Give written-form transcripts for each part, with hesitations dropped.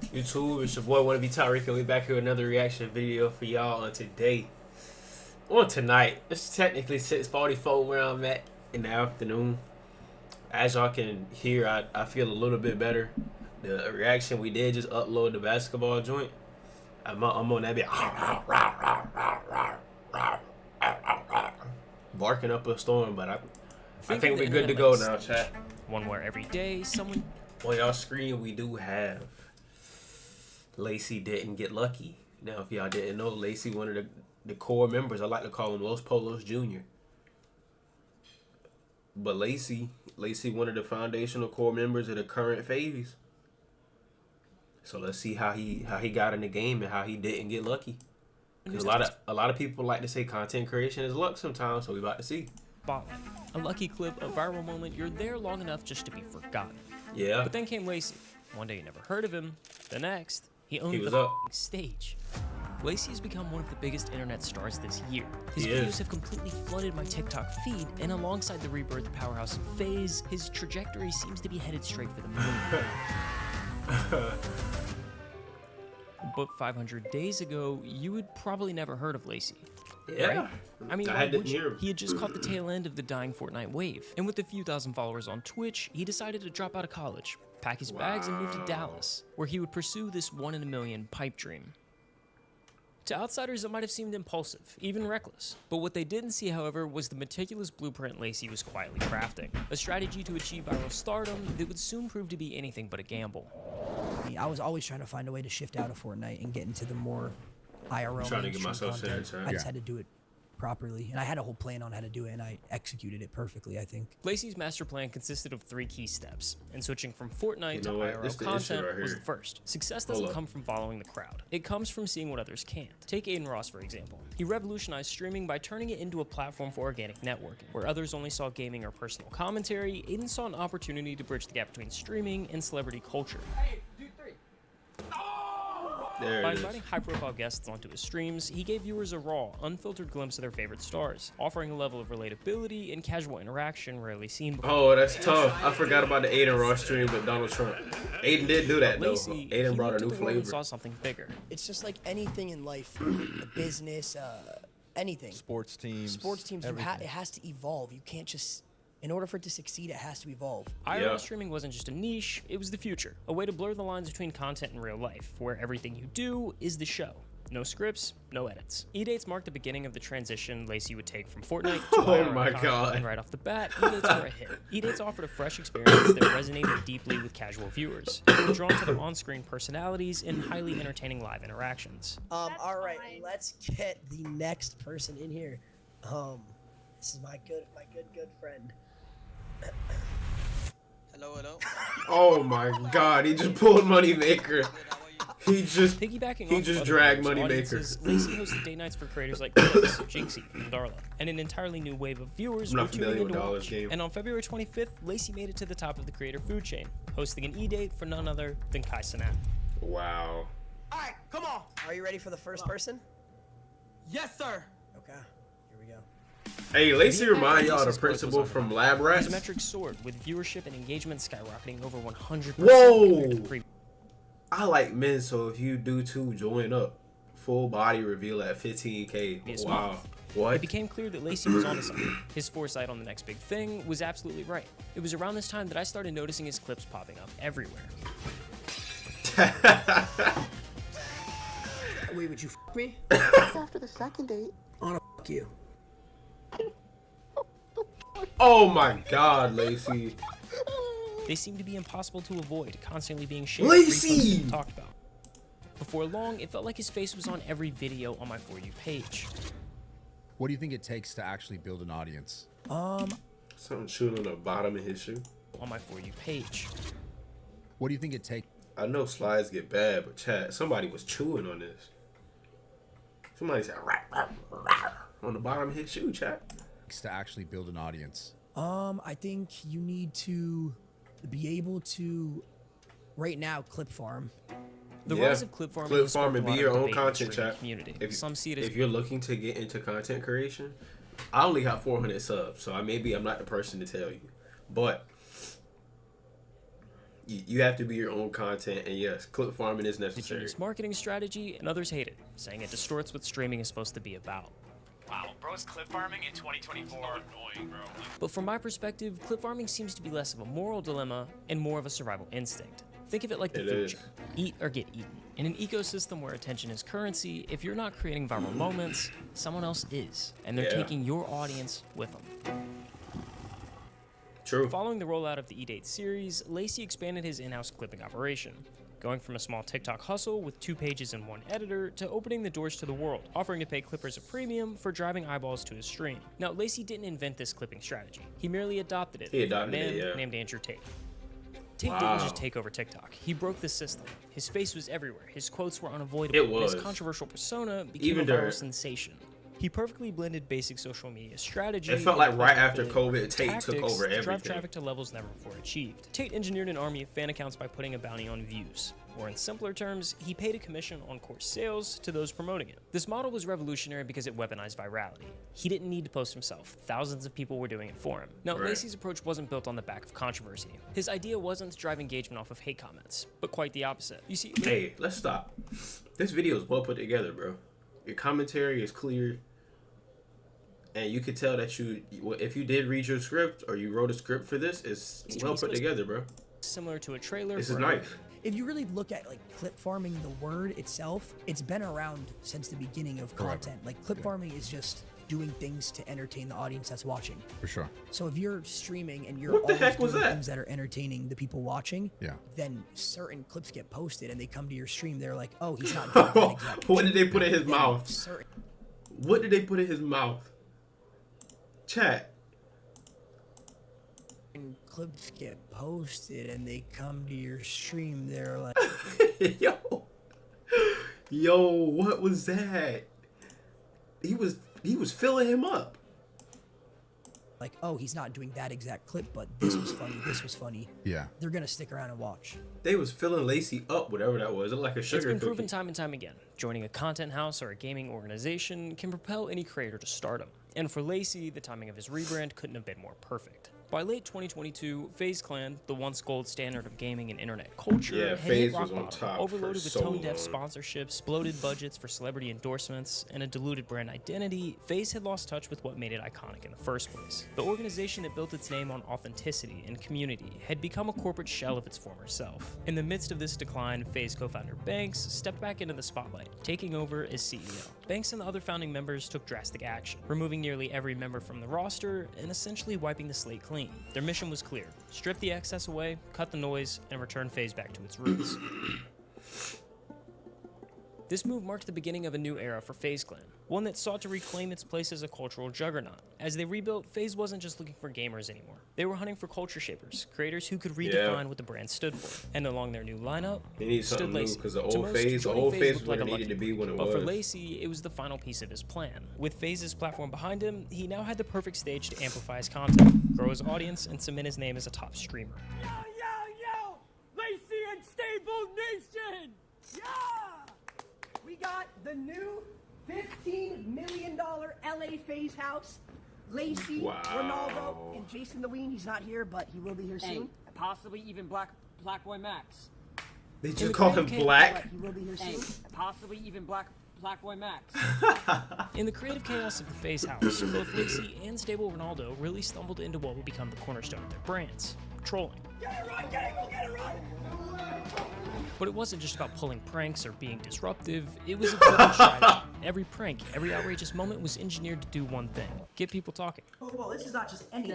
YouTube, it's your boy Wanna Be Tyreek, and we back here with another reaction video for y'all on today. On tonight, it's technically 6:44 where I'm at in the afternoon. As y'all can hear, I feel a little bit better. The reaction we did just upload the basketball joint. I'm on that bit barking up a storm, but I think we're good to go now, chat. One where every day someone On y'all screen, we do have Lacy didn't get lucky. Now, if y'all didn't know, Lacy, one of the core members, I like to call him Los Polos Jr. But Lacy, one of the foundational core members of the current FAZE. So let's see how he got in the game and how he didn't get lucky. Because a lot of people like to say content creation is luck sometimes, so we about to see. spotlight. A lucky clip, a viral moment, you're there long enough just to be forgotten. Yeah. But then came Lacy. One day you never heard of him. The next, he owned was the up. stage. Lacy has become one of the biggest internet stars this year. His He videos is. have completely flooded my TikTok feed, and alongside the rebirth powerhouse of FAZE, his trajectory seems to be headed straight for the moon. But 500 days ago, you had probably never heard of Lacy. Yeah. Right? I mean, why would you? hear. He had just caught the tail end of the dying Fortnite wave, and with a few thousand followers on Twitch, he decided to drop out of college, pack his bags, and move to Dallas, where he would pursue this one-in-a-million pipe dream. To outsiders, it might have seemed impulsive, even reckless. But what they didn't see, however, was the meticulous blueprint Lacy was quietly crafting. A strategy to achieve viral stardom that would soon prove to be anything but a gamble. I was always trying to find a way to shift out of Fortnite and get into the more IRL trying to get mainstream myself content. centered, I just had to do it properly, and I had a whole plan on how to do it, and I executed it perfectly, I think. Lacy's master plan consisted of 3 key steps, and switching from Fortnite to know what? This IRL the issue content right was here. the first. Success doesn't come from following the crowd. It comes from seeing what others can't. Take Aiden Ross, for example. He revolutionized streaming by turning it into a platform for organic networking. Where others only saw gaming or personal commentary, Aiden saw an opportunity to bridge the gap between streaming and celebrity culture. There By it is. inviting high-profile guests onto his streams, he gave viewers a raw, unfiltered glimpse of their favorite stars, offering a level of relatability and casual interaction rarely seen before. Oh, that's tough. I forgot about the Aiden Ross stream with Donald Trump. Aiden did do that, though. Lacy, Aiden he brought a looked new at the world and flavor. saw something bigger. It's just like anything in life, a business, anything. Sports teams. It has to evolve. You can't just, in order for it to succeed, it has to evolve. IRL Yeah. streaming wasn't just a niche, it was the future. A way to blur the lines between content and real life, where everything you do is the show. No scripts, no edits. E-dates marked the beginning of the transition Lacy would take from Fortnite to Oh IRL my content, God. and right off the bat, E-dates were a hit. E-dates offered a fresh experience that resonated deeply with casual viewers, drawn to their on-screen personalities and highly entertaining live interactions. All right, let's get the next person in here. This is my good friend. Hello. Oh my God, he just pulled Moneymaker. He just Piggybacking He off just other dragged creators' Moneymaker. audiences, Lacy hosted date nights for creators like Clips, Jinxie, and Darla, and an entirely new wave of viewers I'm were not tuning familiar in with to Darla's watch. game. And on February 25th, Lacy made it to the top of the creator food chain, hosting an E-date for none other than Kai Cenat. wow. All right, come on. Are you ready for the first person? Yes, sir. Okay, here we go. Hey, Lacy remind y'all of the Lacy's growth was principal from undeniable. Lab Rats. His metrics soared, with viewership and engagement skyrocketing over 100% Whoa! compared to the previous. I like men, so if you do too, join up. Full body reveal at 15K. Yes, Wow. ma'am. What? It became clear that Lacy was onto something. His foresight on the next big thing was absolutely right. It was around this time that I started noticing his clips popping up everywhere. Wait, would you f me? After the second date. I wanna f you. Oh my God, Lacy. They seemed to be impossible to avoid, constantly being shared, Lacy! reposted, and talked about. Before long, it felt like his face was on every video on my For You page. What do you think it takes to actually build an audience? Something chewing on the bottom of his shoe. On my For You page. What do you think it takes I know slides get bad, but chat, somebody was chewing on this. Somebody said "Rah, rah, rah," on the bottom of his shoe, chat. to actually build an audience? I think you need to be able to, right now, clip farm. The Yeah. rise of clip farming Clip has sparked farming, a be lot your of own debate in the content, streaming chat. community. If, Some see it as if you're looking to get into content creation, I only have 400 subs, so I'm not the person to tell you. But You have to be your own content, and yes, clip farming is The necessary. genius marketing strategy, and others hate it, saying it distorts what streaming is supposed to be about. Wow, bro's clip farming in 2024. Annoying, bro. But from my perspective, clip farming seems to be less of a moral dilemma and more of a survival instinct. Think of it like the It food is. chain. Eat or get eaten. In an ecosystem where attention is currency, if you're not creating viral moments, someone else is. And they're Yeah. taking your audience with them. True. Following the rollout of the E-Date series, Lacy expanded his in-house clipping operation, going from a small TikTok hustle with 2 pages and 1 editor to opening the doors to the world, offering to pay clippers a premium for driving eyeballs to his stream. Now, Lacy didn't invent this clipping strategy. He merely adopted it He from a adopted it, man yeah. named Andrew Tate. Tate Wow. didn't just take over TikTok. He broke the system. His face was everywhere. His quotes were unavoidable. It and his was. controversial persona became Even a viral during- sensation. He perfectly blended basic social media strategy. It felt with like right after the COVID, Tate took tactics over to drive everything. traffic to levels never before achieved. Tate engineered an army of fan accounts by putting a bounty on views. Or in simpler terms, he paid a commission on course sales to those promoting it. This model was revolutionary because it weaponized virality. He didn't need to post himself. Thousands of people were doing it for him. Now, Right. Lacy's approach wasn't built on the back of controversy. His idea wasn't to drive engagement off of hate comments, but quite the opposite. You see, Hey, let's stop. This video is well put together, bro. Your commentary is clear. And you could tell that if you did read your script or you wrote a script for this, it's well put together, bro. similar to a trailer This for is a nice. If you really look at like clip farming, the word itself, it's been around since the beginning of content. Like clip farming is just doing things to entertain the audience that's watching. For sure. So if you're streaming and you're What the always heck was doing that? things that are entertaining the people watching, Yeah. then certain clips get posted and they come to your stream. They're like, oh, he's not doing that exact What did they put in his Then mouth? certain What did they put in his mouth? Chat. clips get posted and they come to your stream. They're like, Yo, what was that? He was filling him up. oh, he's not doing that exact clip, but this was funny. This was funny. Yeah. They're gonna stick around and watch. They was filling Lacy up, whatever that was. It looked like a It's sugar been cookie. proven time and time again. Joining a content house or a gaming organization can propel any creator to stardom. And for Lacy, the timing of his rebrand couldn't have been more perfect. By late 2022, FaZe Clan, the once gold standard of gaming and internet culture, Yeah, had FaZe hit rock was on bottom, top for overloaded with so tone-deaf long. sponsorships, bloated budgets for celebrity endorsements, and a diluted brand identity. FaZe had lost touch with what made it iconic in the first place. The organization that built its name on authenticity and community had become a corporate shell of its former self. In the midst of this decline, FaZe co-founder Banks stepped back into the spotlight, taking over as CEO. Banks and the other founding members took drastic action, removing nearly every member from the roster and essentially wiping the slate clean. Their mission was clear: strip the excess away, cut the noise, and return FaZe back to its roots. This move marked the beginning of a new era for FaZe Clan, one that sought to reclaim its place as a cultural juggernaut. As they rebuilt, FaZe wasn't just looking for gamers anymore. They were hunting for culture shapers, creators who could redefine what the brand stood for. And along their new lineup, They need stood something new Lacy. because the To old most, phase, joining FaZe was looked like where a it needed lucky to be when it But was. for Lacy, it was the final piece of his plan. With FaZe's platform behind him, he now had the perfect stage to amplify his content, grow his audience, and cement his name as a top streamer. Yo, yo, yo! Lacy and Stable Nation! Yeah! We got the new $15 million LA FaZe house. Lacy, Wow. Ronaldo, and Jason the Ween. He's not here, but he will be here soon. Possibly even Black Boy Max. They the just call him creative Black. But he will be here soon. Possibly even Black Boy Max. In the creative chaos of the FaZe house, both Lacy and Stable Ronaldo really stumbled into what would become the cornerstone of their brands: trolling. Get it right, get it, go get it right! But it wasn't just about pulling pranks or being disruptive, it was a deliberate strategy. Every prank, every outrageous moment was engineered to do one thing: get people talking. Oh, well, this is not just any.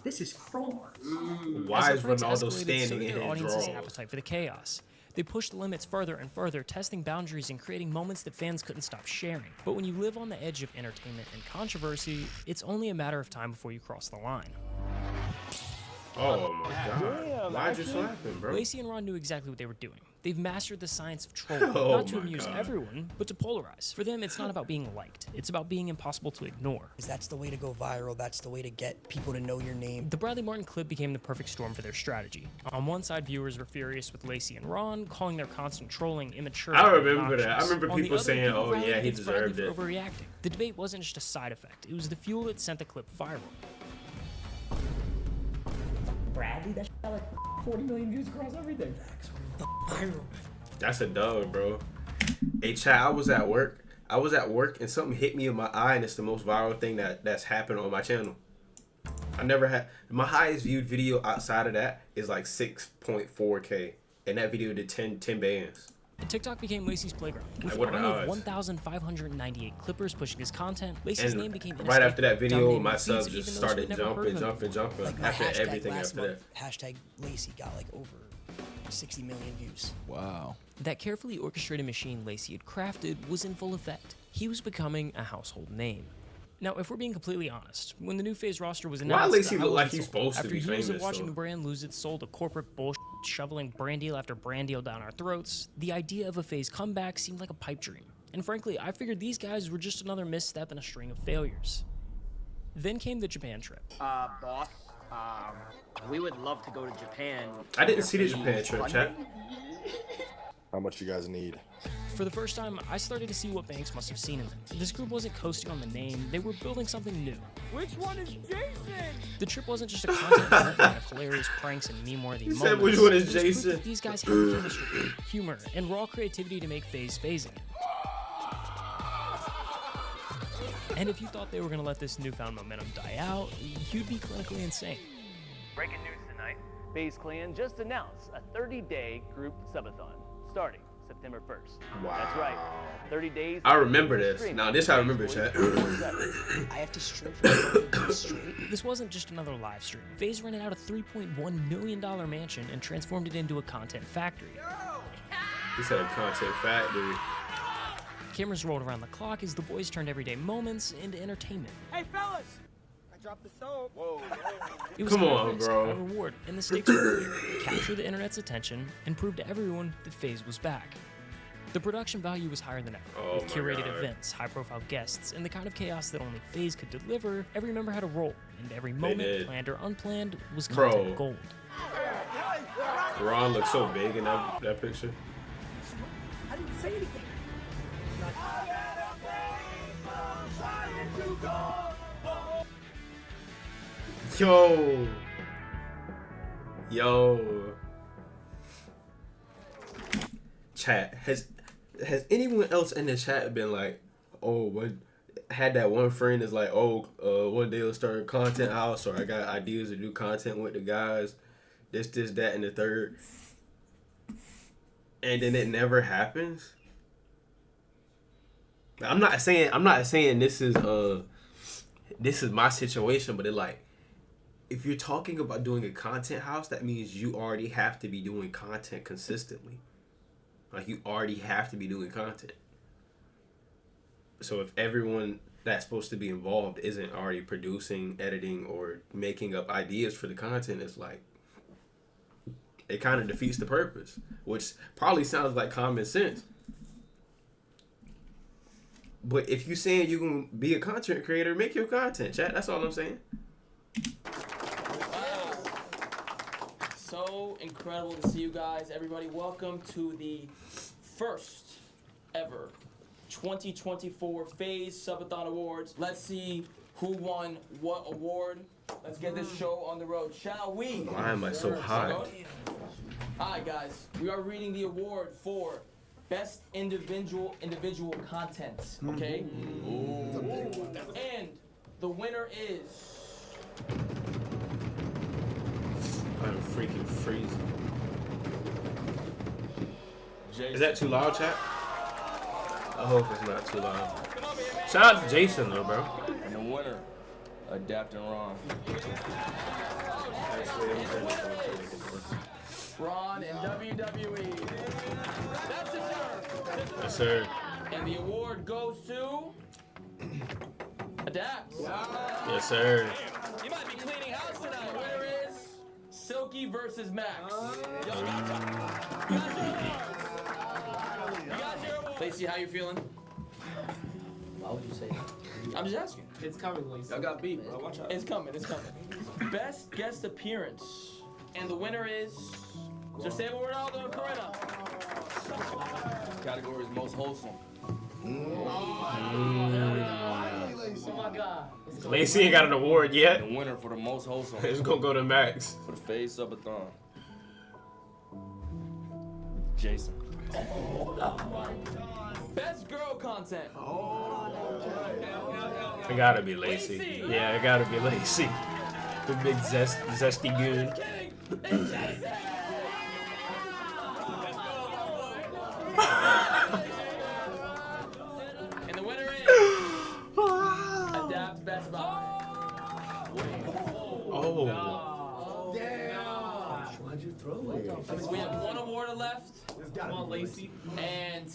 This is Chrome Wars. Why As is the pranks Ronaldo escalated, so standing did in their his audience's drawers? appetite for the chaos. They pushed the limits further and further, testing boundaries and creating moments that fans couldn't stop sharing. But when you live on the edge of entertainment and controversy, it's only a matter of time before you cross the line. Oh my god. Why'd you slap him, bro? Lacy and Ron knew exactly what they were doing. They've mastered the science of trolling, Oh not to my amuse God. everyone, but to polarize. For them, it's not about being liked, it's about being impossible to ignore. That's the way to go viral. That's the way to get people to know your name. The Bradley Martin clip became the perfect storm for their strategy. On one side, viewers were furious with Lacy and Ron, calling their constant trolling immature. I and remember that. I obnoxious. remember On the people other, saying, people "Oh, rallied yeah, he against Bradley deserved for it." overreacting. The debate wasn't just a side effect; it was the fuel that sent the clip viral. Bradley, that shit got like 40 million views across everything. That's a dub, bro. Hey, chat, I was at work and something hit me in my eye, and it's the most viral thing that's happened on my channel. I never had my highest viewed video outside of that is like 6.4K, and that video did 10 bands. And TikTok became Lacy's playground. With What an are the army of odds? 1,598 clippers pushing his content, Lacy's name became And right after that video, dominating my feeds subs of just even those who'd started never heard of him. jumping Like my after hashtag everything last after that. month, hashtag Lacy got like over 60 million views. Wow. That carefully orchestrated machine Lacy had crafted was in full effect. He was becoming a household name. Now, if we're being completely honest, when the new FaZe roster was announced, Why Lacy I look like wasn't he's sold. supposed to After be years famous, of watching though? the brand lose its soul to corporate bullshit, shoveling brand deal after brand deal down our throats, the idea of a FaZe comeback seemed like a pipe dream. And frankly, I figured these guys were just another misstep in a string of failures. Then came the Japan trip. Boss, we would love to go to Japan. I didn't see the Japan trip, chat. How much you guys need? For the first time, I started to see what Banks must have seen in them. This group wasn't coasting on the name, they were building something new. Which one is Jason? The trip wasn't just a content development of hilarious pranks and meme-worthy moments. said, "Which one is It was proof Jason?" that these guys had the chemistry, humor, and raw creativity to make FaZe phasing. And if you thought they were going to let this newfound momentum die out, you'd be clinically insane. Breaking news tonight, FaZe Clan just announced a 30-day group subathon starting September 1st. Wow. That's right, 30 days. I remember this. Now this I remember, chat. I have to stream for 30 days straight. This wasn't just another live stream. FaZe rented out a $3.1 million mansion and transformed it into a content factory. He said a content factory. Cameras rolled around the clock as the boys turned everyday moments into entertainment. Hey, fellas! I dropped the soap. Whoa. It was Come high on, risk, bro. high reward, and the stakes were clear. Capture the internet's attention and prove to everyone that FaZe was back. The production value was higher than ever, Oh with my curated God. events, high-profile guests, and the kind of chaos that only FaZe could deliver. Every member had a role, and every moment, did. planned or unplanned, was Bro. content gold. Ron looks so big in that picture. I didn't say anything. Yo. Chat, has anyone else in the chat been like, oh, had that one friend that's like, oh, one day let's start a content house, or I got ideas to do content with the guys, this, that, and the third, and then it never happens? I'm not saying this is my situation, but it like, if you're talking about doing a content house, that means you already have to be doing content consistently. Like, you already have to be doing content. So if everyone that's supposed to be involved isn't already producing, editing, or making up ideas for the content, it's like, it kind of defeats the purpose, which probably sounds like common sense. But if you saying you can be a content creator, make your content, chat. That's all I'm saying. So incredible to see you guys. Everybody, welcome to the first ever 2024 FaZe Subathon Awards. Let's see who won what award. Let's get this show on the road, shall we? Why am I so hot? Alright guys, we are reading the award for Best Individual Content, okay? And the winner is... I'm freaking freezing. Is that too loud, chat? I hope it's not too loud. Shout out to Jason, though, bro. And the winner, Adapt and Ron. Ron and WWE. That's deserved. Yes, sir. And the award goes to Adapt. Yes, sir. You might be cleaning house tonight. Winner is Silky versus Max. Lacy, how you feeling? Why would you say that? I'm just asking. It's coming, Lacy. Y'all got beat, bro. Watch out. It's coming. Best guest appearance. And the winner is Cristiano Ronaldo and Corinna. Category is most wholesome. Oh my God. Lacy ain't got an award yet. The winner for the most wholesome. It's gonna go to Max. For the FAZE subathon. Jason. Best girl content. It gotta be Lacy. Yeah, it gotta be Lacy. The big zesty goon. And the winner is Adapt Best Buy. Oh. Why'd you throw it? We have one award left. Come on, Lacy. And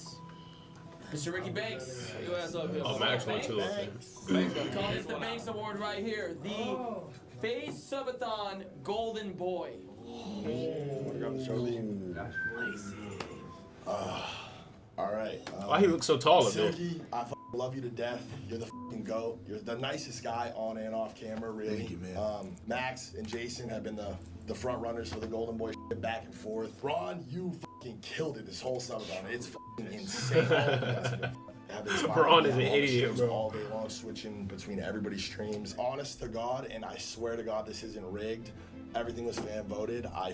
Mr. Ricky Banks. Oh, Max won too. It's the Banks Award right here. The FAZE Subathon Golden Boy. All right. Why he looks so tall up there? Silky, I love you to death. You're the fucking GOAT. You're the nicest guy on and off camera, really. Thank you, man. Max and Jason have been the front runners for the Golden Boy shit, back and forth. Ron, you fucking killed it this whole subathon. It's fucking insane. Ron is an idiot, bro. All day long, switching between everybody's streams. Honest to God, and I swear to God, this isn't rigged. Everything was fan voted. I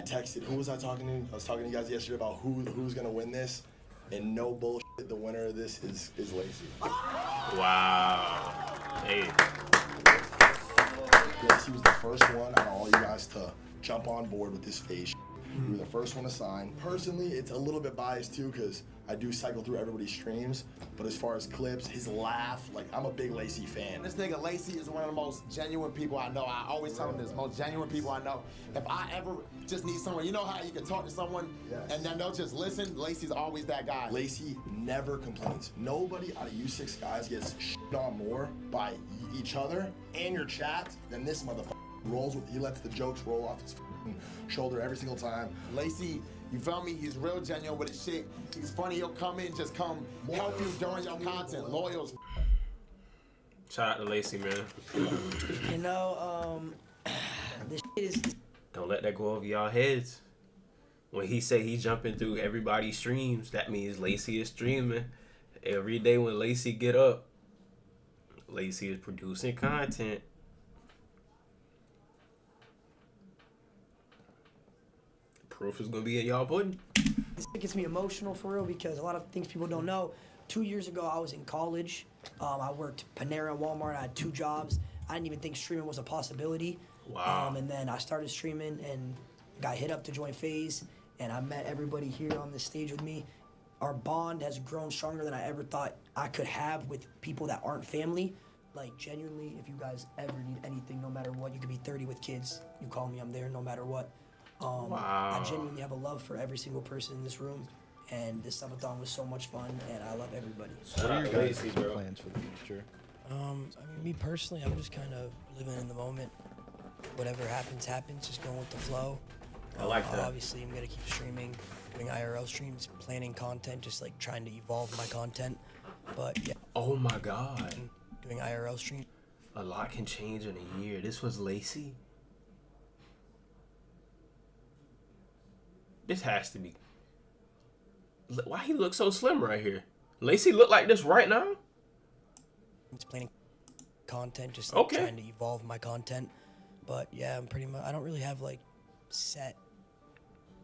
texted. Who was I talking to? I was talking to you guys yesterday about who's gonna win this, and no bullshit. The winner of this is Lacy. Wow. Hey. Lacy was the first one out of all you guys to jump on board with this FAZE. You were the first one to sign. Personally, it's a little bit biased too, because I do cycle through everybody's streams, but as far as clips, his laugh, like, I'm a big Lacy fan. This nigga Lacy is one of the most genuine people I know. I always tell him this, most genuine people I know. If I ever just need someone, you know how you can talk to someone and then they'll just listen? Lacy's always that guy. Lacy never complains. Nobody out of you 6 guys gets shit on more by each other and your chat than this motherfucker. He lets the jokes roll off his shoulder every single time. Lacy, you feel me? He's real genuine with his shit. He's funny. He'll come in, just come help you during your content. Loyal. Shout out to Lacy, man. You know, this shit is. Don't let that go over y'all heads. When he say he's jumping through everybody's streams, that means Lacy is streaming. Every day when Lacy get up, Lacy is producing content. Proof is gonna be in y'all pudding. This gets me emotional for real because a lot of things people don't know. 2 years ago, I was in college. I worked Panera, Walmart. I had 2 jobs. I didn't even think streaming was a possibility. Wow. And then I started streaming and got hit up to join FAZE, and I met everybody here on this stage with me. Our bond has grown stronger than I ever thought I could have with people that aren't family. Like, genuinely, if you guys ever need anything, no matter what, you could be 30 with kids. You call me, I'm there no matter what. I genuinely have a love for every single person in this room, and this subathon was so much fun, and I love everybody. What are your guys' plans for the future? I mean, me personally, I'm just kind of living in the moment. Whatever happens, happens. Just going with the flow. I like that. Obviously, I'm gonna keep streaming, doing IRL streams, planning content, just like trying to evolve my content. But yeah. Oh my God. Doing IRL stream. A lot can change in a year. This was Lacy. This has to be. Why he look so slim right here? Lacy look like this right now? It's planning content, just like trying to evolve my content. But yeah, I'm pretty much. I don't really have like set,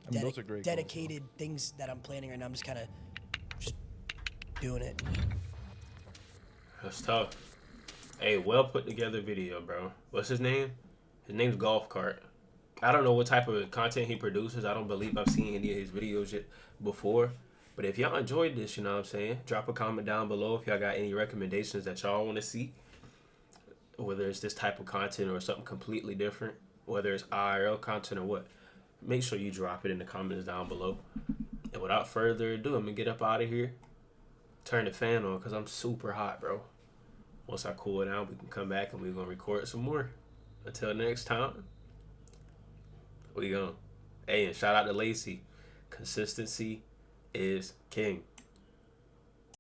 those are great dedicated things that I'm planning right now. I'm just kind of just doing it. That's tough. Hey, well put together video, bro. What's his name? His name's Golf Cart. I don't know what type of content he produces. I don't believe I've seen any of his videos yet before. But if y'all enjoyed this, you know what I'm saying, drop a comment down below if y'all got any recommendations that y'all want to see. Whether it's this type of content or something completely different. Whether it's IRL content or what. Make sure you drop it in the comments down below. And without further ado, I'm going to get up out of here. Turn the fan on because I'm super hot, bro. Once I cool it down, we can come back and we're going to record some more. Until next time. We gone. Hey, and shout out to Lacy. Consistency is king.